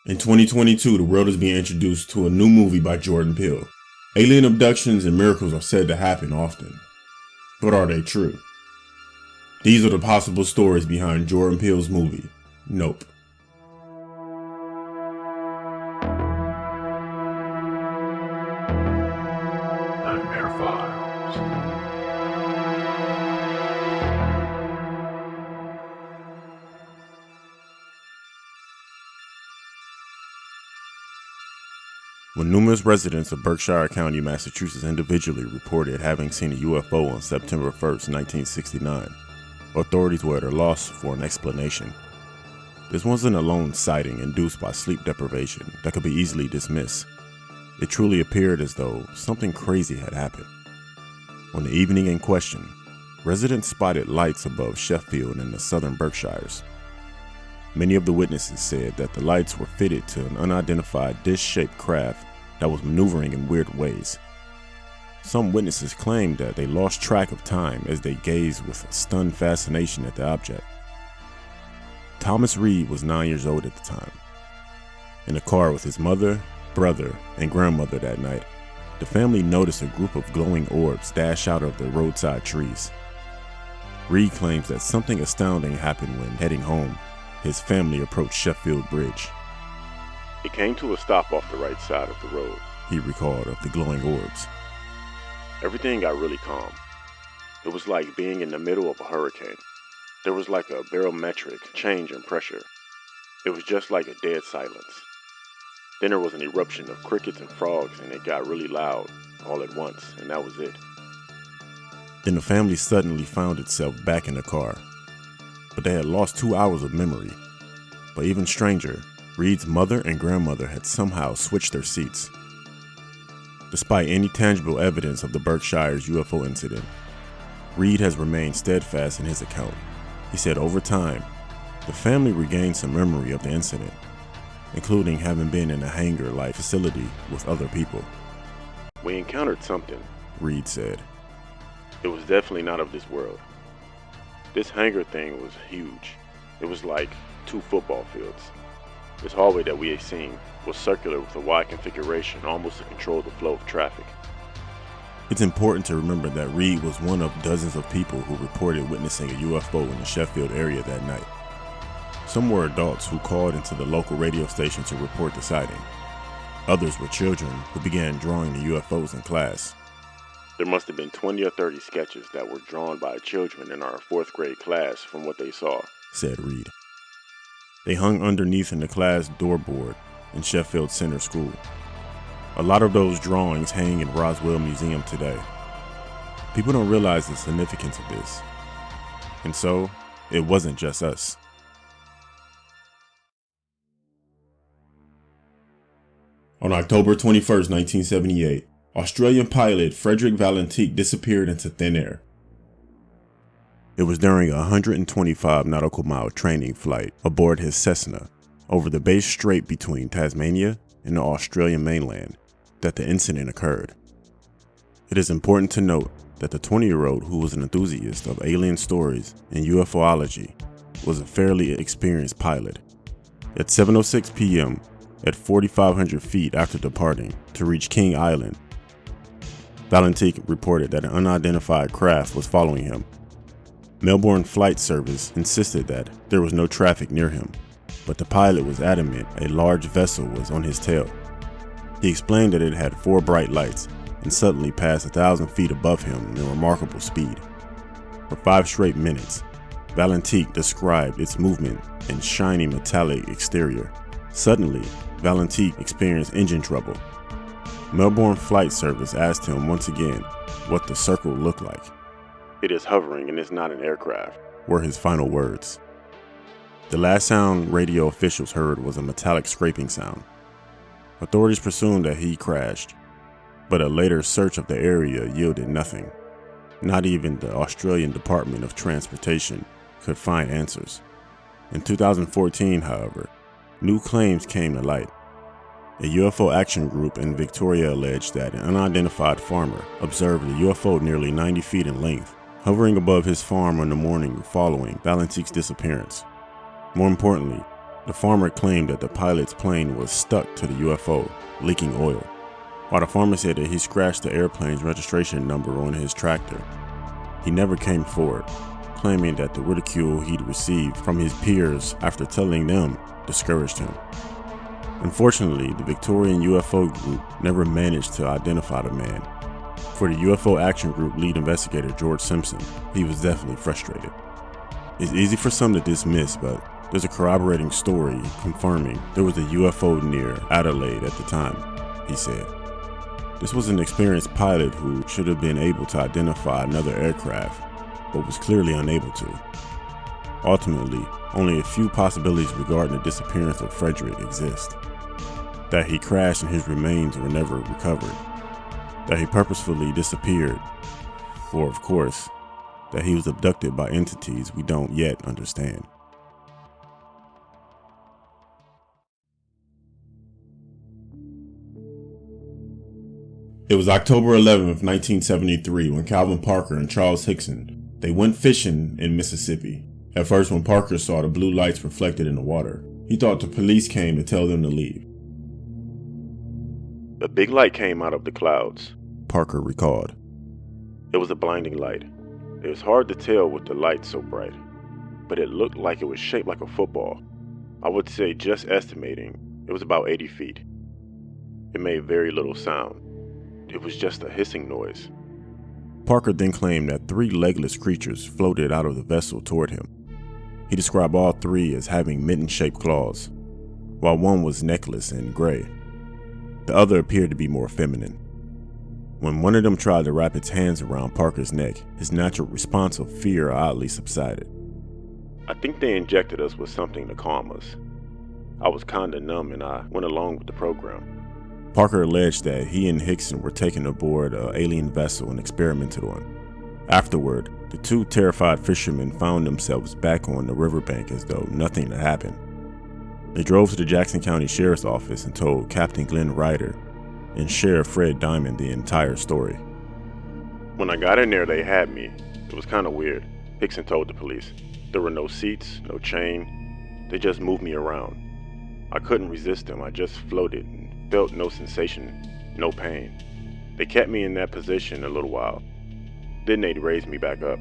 In 2022, the world is being introduced to a new movie by Jordan Peele. Alien abductions and miracles are said to happen often. But are they true? These are the possible stories behind Jordan Peele's movie, Nope. Nightmare Files. When numerous residents of Berkshire County, Massachusetts individually reported having seen a UFO on September 1st, 1969, authorities were at a loss for an explanation. This wasn't a lone sighting induced by sleep deprivation that could be easily dismissed. It truly appeared as though something crazy had happened. On the evening in question, residents spotted lights above Sheffield in the southern Berkshires. Many of the witnesses said that the lights were fitted to an unidentified dish-shaped craft that was maneuvering in weird ways. Some witnesses claimed that they lost track of time as they gazed with stunned fascination at the object. Thomas Reed was 9 years old at the time. In a car with his mother, brother, and grandmother that night, the family noticed a group of glowing orbs dash out of the roadside trees. Reed claims that something astounding happened when heading home. His family approached Sheffield Bridge. It came to a stop off the right side of the road, he recalled of the glowing orbs. Everything got really calm. It was like being in the middle of a hurricane. There was like a barometric change in pressure. It was just like a dead silence. Then there was an eruption of crickets and frogs, and it got really loud all at once, and that was it. Then the family suddenly found itself back in the car. But they had lost 2 hours of memory. But even stranger, Reed's mother and grandmother had somehow switched their seats. Despite any tangible evidence of the Berkshire's UFO incident, Reed has remained steadfast in his account. He said over time, the family regained some memory of the incident, including having been in a hangar-like facility with other people. We encountered something, Reed said. It was definitely not of this world. This hangar thing was huge. It was like 2 football fields. This hallway that we had seen was circular with a wide configuration almost to control the flow of traffic. It's important to remember that Reed was one of dozens of people who reported witnessing a UFO in the Sheffield area that night. Some were adults who called into the local radio station to report the sighting. Others were children who began drawing the UFOs in class. There must have been 20 or 30 sketches that were drawn by children in our 4th grade class from what they saw, said Reed. They hung underneath in the class doorboard in Sheffield Center School. A lot of those drawings hang in Roswell Museum today. People don't realize the significance of this. And so, it wasn't just us. On October 21st, 1978, Australian pilot Frederick Valentich disappeared into thin air. It was during a 125 nautical mile training flight aboard his Cessna over the Bass Strait between Tasmania and the Australian mainland that the incident occurred. It is important to note that the 20-year-old, who was an enthusiast of alien stories and UFOlogy, was a fairly experienced pilot. At 7:06 p.m., at 4,500 feet after departing to reach King Island, Valentich reported that an unidentified craft was following him. Melbourne Flight Service insisted that there was no traffic near him, but the pilot was adamant a large vessel was on his tail. He explained that it had 4 bright lights and suddenly passed 1,000 feet above him in remarkable speed. For 5 straight minutes, Valentich described its movement and shiny metallic exterior. Suddenly, Valentich experienced engine trouble. Melbourne Flight Service asked him once again what the circle looked like. "It is hovering and it's not an aircraft," were his final words. The last sound radio officials heard was a metallic scraping sound. Authorities presumed that he crashed, but a later search of the area yielded nothing. Not even the Australian Department of Transportation could find answers. In 2014, however, new claims came to light. A UFO action group in Victoria alleged that an unidentified farmer observed a UFO nearly 90 feet in length, hovering above his farm on the morning following Valentich's disappearance. More importantly, The farmer claimed that the pilot's plane was stuck to the UFO, leaking oil, while the farmer said that he scratched the airplane's registration number on his tractor. He never came forward, claiming that the ridicule he'd received from his peers after telling them discouraged him. Unfortunately, the Victorian UFO group never managed to identify the man. For the UFO Action Group lead investigator George Simpson, he was definitely frustrated. It's easy for some to dismiss, but there's a corroborating story confirming there was a UFO near Adelaide at the time, he said. This was an experienced pilot who should have been able to identify another aircraft, but was clearly unable to. Ultimately, only a few possibilities regarding the disappearance of Frederick exist. That he crashed and his remains were never recovered. That he purposefully disappeared. Or, of course, that he was abducted by entities we don't yet understand. It was October 11th, 1973, when Calvin Parker and Charles Hickson, they went fishing in Mississippi. At first, when Parker saw the blue lights reflected in the water, he thought the police came to tell them to leave. A big light came out of the clouds, Parker recalled. It was a blinding light. It was hard to tell with the light so bright, but it looked like it was shaped like a football. I would say, just estimating, it was about 80 feet. It made very little sound. It was just a hissing noise. Parker then claimed that 3 legless creatures floated out of the vessel toward him. He described all 3 as having mitten-shaped claws, while one was necklace and gray. The other appeared to be more feminine. When one of them tried to wrap its hands around Parker's neck, his natural response of fear oddly subsided. I think they injected us with something to calm us. I was kinda numb and I went along with the program. Parker alleged that he and Hickson were taken aboard an alien vessel and experimented on. Afterward, the 2 terrified fishermen found themselves back on the riverbank as though nothing had happened. They drove to the Jackson County Sheriff's Office and told Captain Glenn Ryder and Sheriff Fred Diamond the entire story. When I got in there, they had me. It was kinda weird, Hickson told the police. There were no seats, no chain. They just moved me around. I couldn't resist them. I just floated and felt no sensation, no pain. They kept me in that position a little while. Then they'd raise me back up.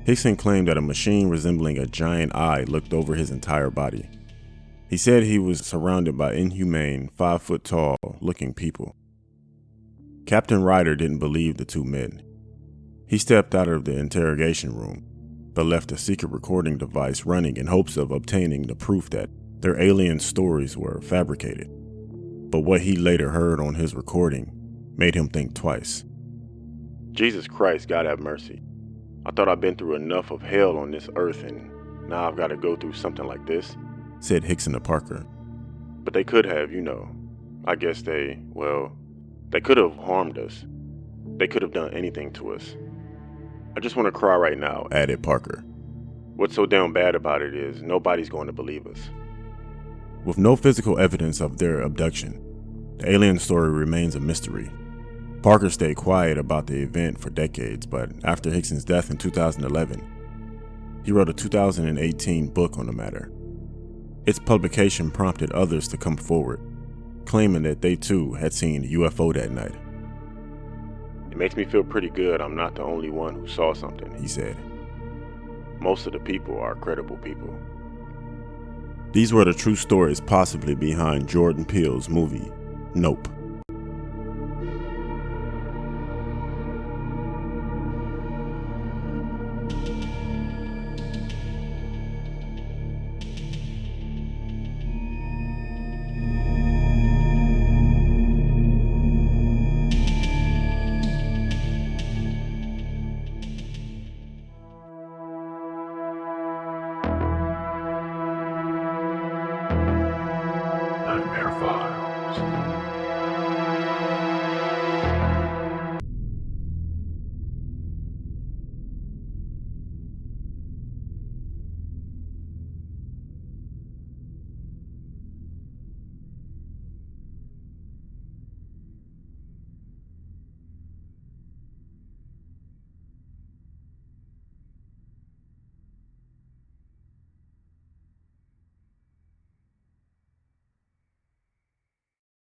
Hickson claimed that a machine resembling a giant eye looked over his entire body. He said he was surrounded by inhumane, 5-foot-tall looking people. Captain Ryder didn't believe the 2 men. He stepped out of the interrogation room, but left a secret recording device running in hopes of obtaining the proof that their alien stories were fabricated. But what he later heard on his recording made him think twice. Jesus Christ, God have mercy. I thought I'd been through enough of hell on this earth and now I've got to go through something like this, said Hickson to Parker. But they could have, I guess they could have harmed us. They could have done anything to us. I just want to cry right now, added Parker. What's so damn bad about it is nobody's going to believe us. With no physical evidence of their abduction, the alien story remains a mystery. Parker stayed quiet about the event for decades, but after Hickson's death in 2011, he wrote a 2018 book on the matter. Its publication prompted others to come forward, claiming that they too had seen a UFO that night. It makes me feel pretty good I'm not the only one who saw something, he said. Most of the people are credible people. These were the true stories possibly behind Jordan Peele's movie, Nope. Nightmare Files.